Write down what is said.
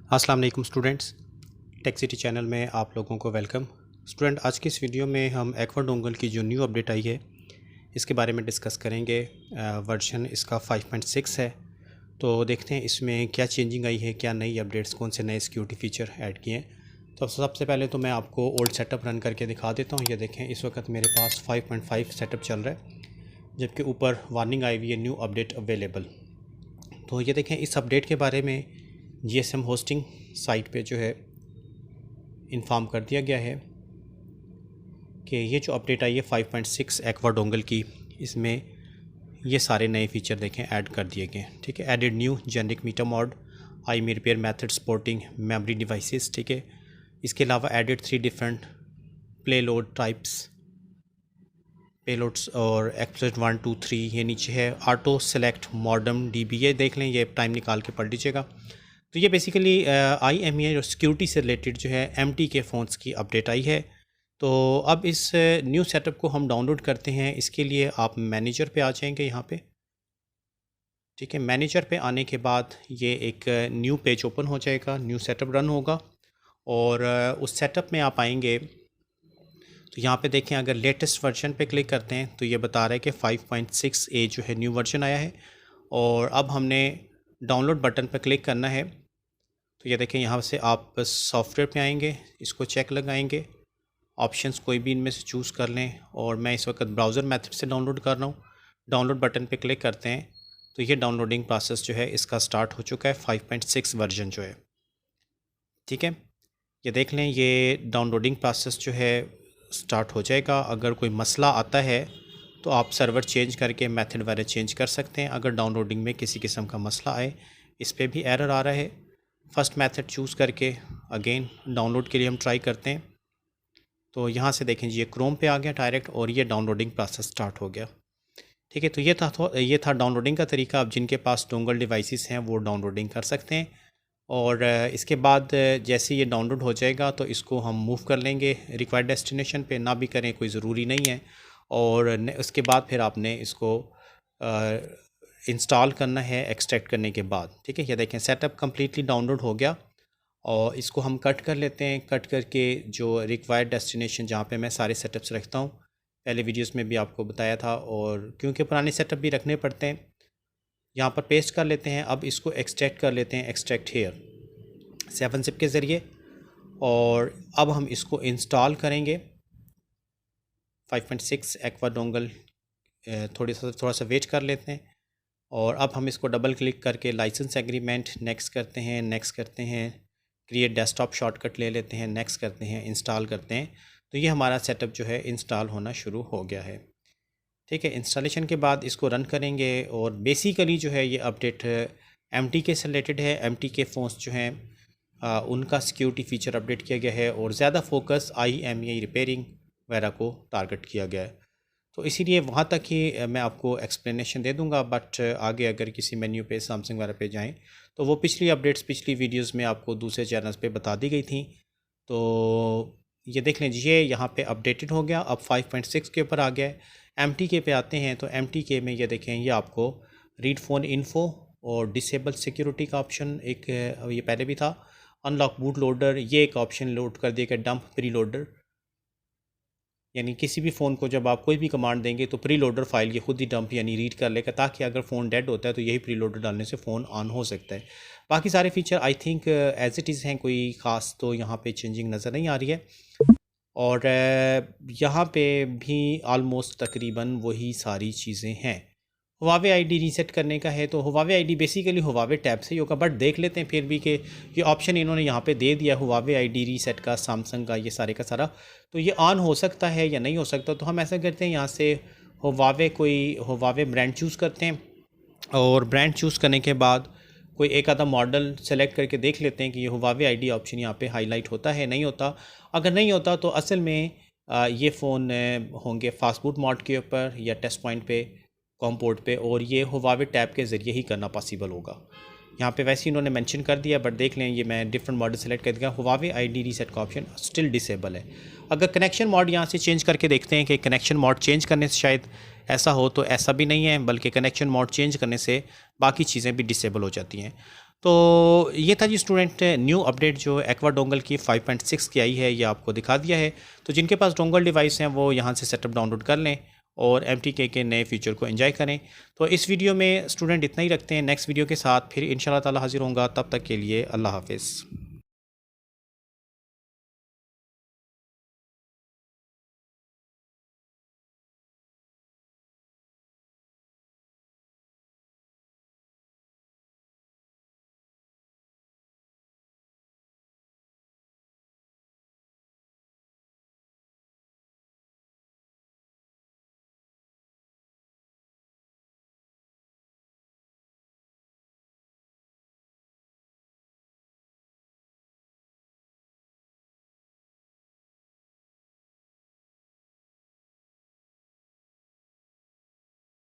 अस्सलाम वालेकुम students, tech city channel में आप लोगों को वेलकम। स्टूडेंट, आज की इस वीडियो में हम एक्वा डोंगल की जो न्यू अपडेट आई है इसके बारे में डिस्कस करेंगे। वर्जन इसका 5.6 है, तो देखते हैं इसमें क्या चेंजिंग आई है, क्या नई अपडेट्स, कौन से नए सिक्योरिटी फीचर ऐड किए हैं। तो सबसे पहले तो मैं आपको ओल्ड सेटअप रन करके दिखा देता हूँ। ये देखें, इस वक्त मेरे पास 5.5 सेटअप चल रहा है, जबकि ऊपर वार्निंग आई हुई है न्यू अपडेट अवेलेबल। तो ये देखें, इस अपडेट के बारे में जीएसएम होस्टिंग साइट पे जो है इन्फॉर्म कर दिया गया है कि ये जो अपडेट आई है 5.6 एक्वा डोंगल की, इसमें ये सारे नए फीचर देखें ऐड कर दिए गए। ठीक है, added new generic meter mod, I me repair method supporting memory devices. ठीक है, इसके अलावा added 3 different payload types, payloads और एक्सप्रेस 1 2 3। ये नीचे है ऑटो सेलेक्ट मॉडर्न डीबी, ये देख लें, ये टाइम निकाल के पढ़ लीजिएगा। तो ये बेसिकली IMEI और सिक्योरिटी से रिलेटेड जो है MT के फ़ोन्स की अपडेट आई है। तो अब इस न्यू सेटअप को हम डाउनलोड करते हैं। इसके लिए आप मैनेजर पे आ जाएंगे यहाँ पे। ठीक है, मैनेजर पे आने के बाद ये एक न्यू पेज ओपन हो जाएगा, न्यू सेटअप रन होगा और उस सेटअप में आप आएंगे तो यहाँ पे देखें, अगर लेटेस्ट वर्जन पे क्लिक करते हैं तो ये बता रहा है कि 5.6A जो है न्यू वर्जन आया है। और अब हमने डाउनलोड बटन पर क्लिक करना है। तो ये देखें, यहाँ से आप सॉफ्टवेयर पे आएंगे, इसको चेक लगाएंगे, ऑप्शंस कोई भी इनमें से चूज़ कर लें। और मैं इस वक्त ब्राउज़र मेथड से डाउनलोड कर रहा हूँ। डाउनलोड बटन पे क्लिक करते हैं तो ये डाउनलोडिंग प्रोसेस जो है इसका स्टार्ट हो चुका है, 5.6 वर्जन जो है। ठीक है, ये देख लें, ये डाउनलोडिंग प्रोसेस जो है स्टार्ट हो जाएगा। अगर कोई मसला आता है तो आप सर्वर चेंज करके मेथड वगैरह चेंज कर सकते हैं। अगर डाउनलोडिंग में किसी किस्म का मसला आए, इस पर भी एरर आ रहा है, फ़र्स्ट मेथड चूज़ करके अगेन डाउनलोड के लिए हम ट्राई करते हैं। तो यहाँ से देखें जी, ये क्रोम पे आ गया डायरेक्ट और ये डाउनलोडिंग प्रोसेस स्टार्ट हो गया। ठीक है, तो ये था डाउनलोडिंग का तरीका। अब जिनके पास डोंगल डिवाइसेस हैं वो डाउनलोडिंग कर सकते हैं। और इसके बाद जैसे ये डाउनलोड हो जाएगा तो इसको हम मूव कर लेंगे रिक्वायर्ड डेस्टिनेशन पे, ना भी करें कोई ज़रूरी नहीं है। और उसके बाद फिर आपने इसको इंस्टॉल करना है एक्सट्रैक्ट करने के बाद। ठीक है, ये देखें, सेटअप कम्प्लीटली डाउनलोड हो गया और इसको हम कट कर लेते हैं। कट करके जो रिक्वायर्ड डेस्टिनेशन जहाँ पे मैं सारे सेटअप्स रखता हूँ, पहले वीडियोस में भी आपको बताया था, और क्योंकि पुराने सेटअप भी रखने पड़ते हैं, यहाँ पर पेस्ट कर लेते हैं। अब इसको एक्सट्रैक्ट कर लेते हैं, एक्सट्रैक्ट हेयर 7-zip के ज़रिए। और अब हम इसको इंस्टॉल करेंगे 5.6 एक्वा डोंगल। थोड़ा सा वेट कर लेते हैं और अब हम इसको डबल क्लिक करके लाइसेंस एग्रीमेंट नेक्स्ट करते हैं, नेक्स्ट करते हैं, क्रिएट डेस्कटॉप शॉर्टकट ले लेते हैं, नेक्स्ट करते हैं, इंस्टॉल करते हैं। तो ये हमारा सेटअप जो है इंस्टॉल होना शुरू हो गया है। ठीक है, इंस्टॉलेशन के बाद इसको रन करेंगे और बेसिकली जो है ये अपडेट MT के से रिलेटेड है। MT के फ़ोन्स जो हैं उनका सिक्योरिटी फ़ीचर अपडेट किया गया है और ज़्यादा फोकस IMEI रिपेयरिंग वगैरह को टारगेट किया गया है। तो इसीलिए वहाँ तक ही मैं आपको एक्सप्लेनेशन दे दूँगा, बट आगे अगर किसी मेन्यू पे सैमसंग वगैरह पे जाएँ तो वो पिछली अपडेट्स पिछली वीडियोस में आपको दूसरे चैनल्स पे बता दी गई थी। तो ये देख लीजिए, यहाँ पे अपडेटेड हो गया, अब 5.6 के ऊपर आ गया है। MT पे आते हैं तो MT में ये देखें, ये आपको रीड फ़ोन इन्फो और डिसेबल सिक्योरिटी का ऑप्शन एक ये पहले भी था। अनलॉक बूट लोडर, ये एक ऑप्शन लोड कर दिया गया। डंप प्री लोडर, यानी किसी भी फ़ोन को जब आप कोई भी कमांड देंगे तो प्री लोडर फाइल ये खुद ही डंप यानी रीड कर लेगा, ताकि अगर फ़ोन डेड होता है तो यही प्री लोडर डालने से फ़ोन ऑन हो सकता है। बाकी सारे feature I think as it is हैं, कोई ख़ास तो यहाँ पे चेंजिंग नज़र नहीं आ रही है। और यहाँ पे भी आलमोस्ट तकरीबन वही सारी चीज़ें हैं। हुवावे ID रीसेट करने का है तो Huawei ID basically Huawei tab से ही होगा, बट देख लेते हैं फिर भी कि ये ऑप्शन इन्होंने यहाँ पे दे दिया हुवावे ID रीसेट का, सैमसंग का, ये सारे का सारा। तो ये ऑन हो सकता है या नहीं हो सकता। तो हम ऐसा करते हैं, यहाँ से हुवावे ब्रांड चूज़ करते हैं और ब्रांड चूज़ करने के बाद कोई एक आधा मॉडल सेलेक्ट करके देख लेते हैं कि ये हुवावे ID ऑप्शन यहाँ पे हाईलाइट होता है, नहीं होता। अगर नहीं होता तो असल में ये फ़ोन होंगे फास्टबूट मॉड के ऊपर या टेस्ट पॉइंट पे, कॉम पोर्ट पे, और ये हुवावे टैब के ज़रिए ही करना पॉसिबल होगा। यहाँ पे वैसे ही इन्होंने मेंशन कर दिया, बट देख लें, ये मैं डिफरेंट मॉडल सेलेक्ट कर दिया। हुवावे ID रीसेट का ऑप्शन स्टिल डिसेबल है। अगर कनेक्शन मॉड यहाँ से चेंज करके देखते हैं कि कनेक्शन मॉड चेंज करने से शायद ऐसा हो, तो ऐसा भी नहीं है, बल्कि कनेक्शन मोड चेंज करने से बाकी चीज़ें भी डिसेबल हो जाती हैं। तो ये था जी स्टूडेंट, न्यू अपडेट जो एक्वा डोंगल की 5.6 की आई है, ये आपको दिखा दिया है। तो जिनके पास डोंगल डिवाइस हैं वो यहाँ से सेटअप डाउनलोड कर लें और MTK के नए फीचर को एंजॉय करें। तो इस वीडियो में स्टूडेंट इतना ही रखते हैं, नेक्स्ट वीडियो के साथ फिर इंशाल्लाह ताला हाजिर होऊंगा। तब तक के लिए अल्लाह हाफिज़।